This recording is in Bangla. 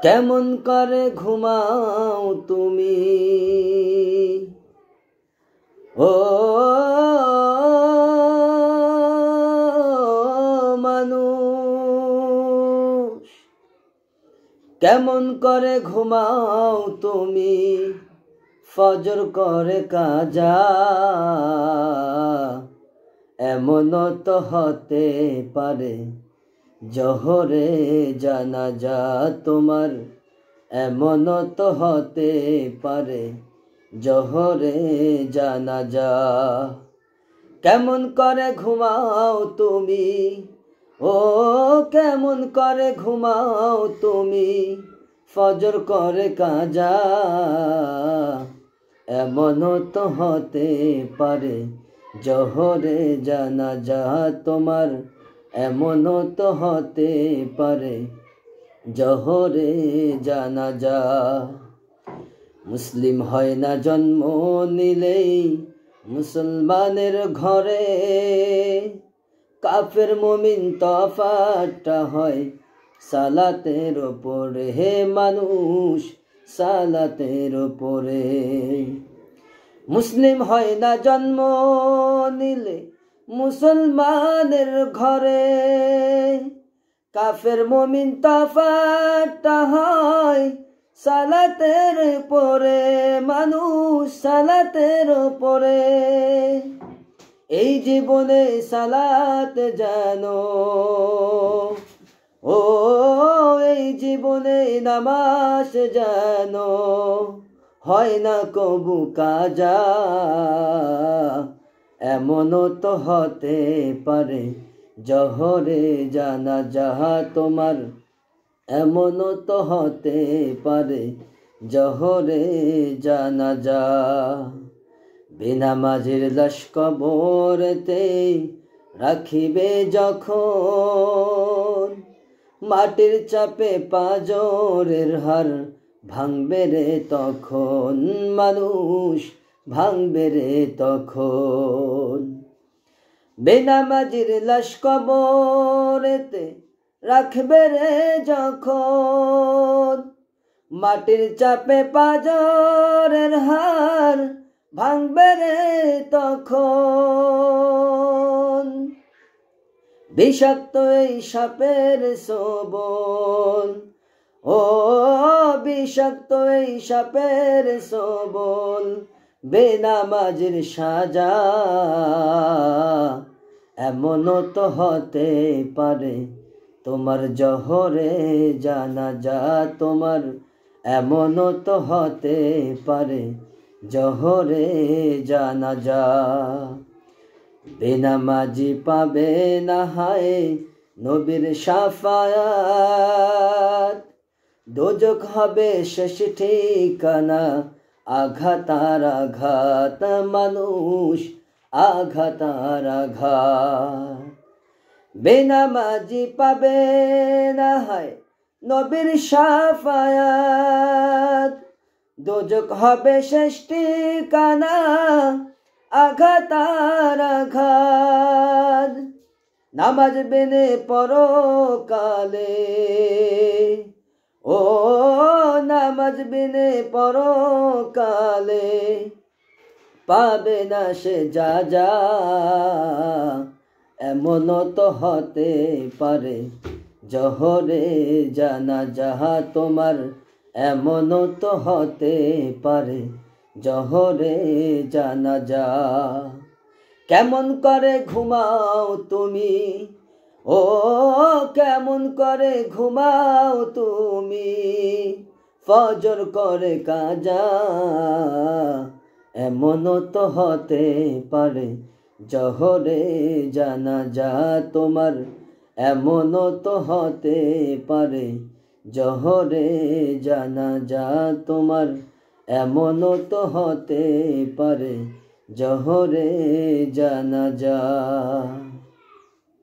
কেমন করে ঘুমাও তুমি ও মানুষ, কেমন করে ঘুমাও তুমি ফজর করে কাজা। এমন তো হতে পারে জোহরে জানাজা তোমার, এমন তো হতে পারে জোহরে জানাজা। কেমন করে ঘুমাও তুমি ও কেমন করে ঘুমাও তুমি ফজর করে কাজা। এমন তো হতে পারে জোহরে জানাজা তোমার, এমন তো হতে পারে জোহরে জানাজা। মুসলিম হয় না জন্ম নিলেই মুসলমানের ঘরে, কাফের মুমিন তফাতটা হয় সালাতের ওপরে। হে মানুষ সালাতের ওপরে। মুসলিম হয় না জন্ম নিলে মুসলমানের ঘরে, কাফের মুমিন তফাতটা হয় সালাতের উপরে। মানুষ সালাতের উপরে। এই জীবনে সালাত জানো ও, এই জীবনে নামাজ জানো, হয় না কবু কাজা। এমন তো হতে পারে জোহরে জানাজা তোমার, এমন তো হতে পারে জোহরে জানাজা। বেনামাজির লাশ কবরেতে রাখিবে যখন, মাটির চাপে পাঁজরের হাড় ভাঙবে রে তখন। মানুষ ভাঙবে রে তখন। বেনামাজির লাশ কবরেতে রাখবে রে যখন, মাটির চাপে পাঁজরের হাড় ভাঙবে রে তখন। বিষাক্ত এই সাপের সবল ও, বিষাক্ত এই সাপের সবল বেনামাজির সাজা। এমন তো হতে পারে তোমার জোহরে জানাজা তোমার, এমন তো হতে পারে জোহরে জানাজা। বেনামাজি পাবে না হায় নবীর শাফায়াত, দোজখ হবে শেষ ঠিকানা। আঘাত আর আঘাত মানুষ, আঘাত আর আঘাত। বেনামাজি পাবে না হায় নবীর শাফায়াত, দোজখ হবে শেষ ঠিকানা। আঘাত আর আঘাত। নামাজ বেনে পরকালে ও, নামাজ বিনে পরকালে পাবে না সে যা যা। এমন তো হতে পারে জোহরে জানাজা তোমার, এমন তো হতে পারে জোহরে জানাজা। কেমন করে ঘুমাও তুমি ও কেমন করে ঘুমাও তুমি ফজর করে কাজা। এমন তো হতে পারে জোহরে জানাজা তোমার, এমন তো হতে পারে জোহরে জানাজা তোমার, এমন তো হতে পারে জোহরে জানাজা।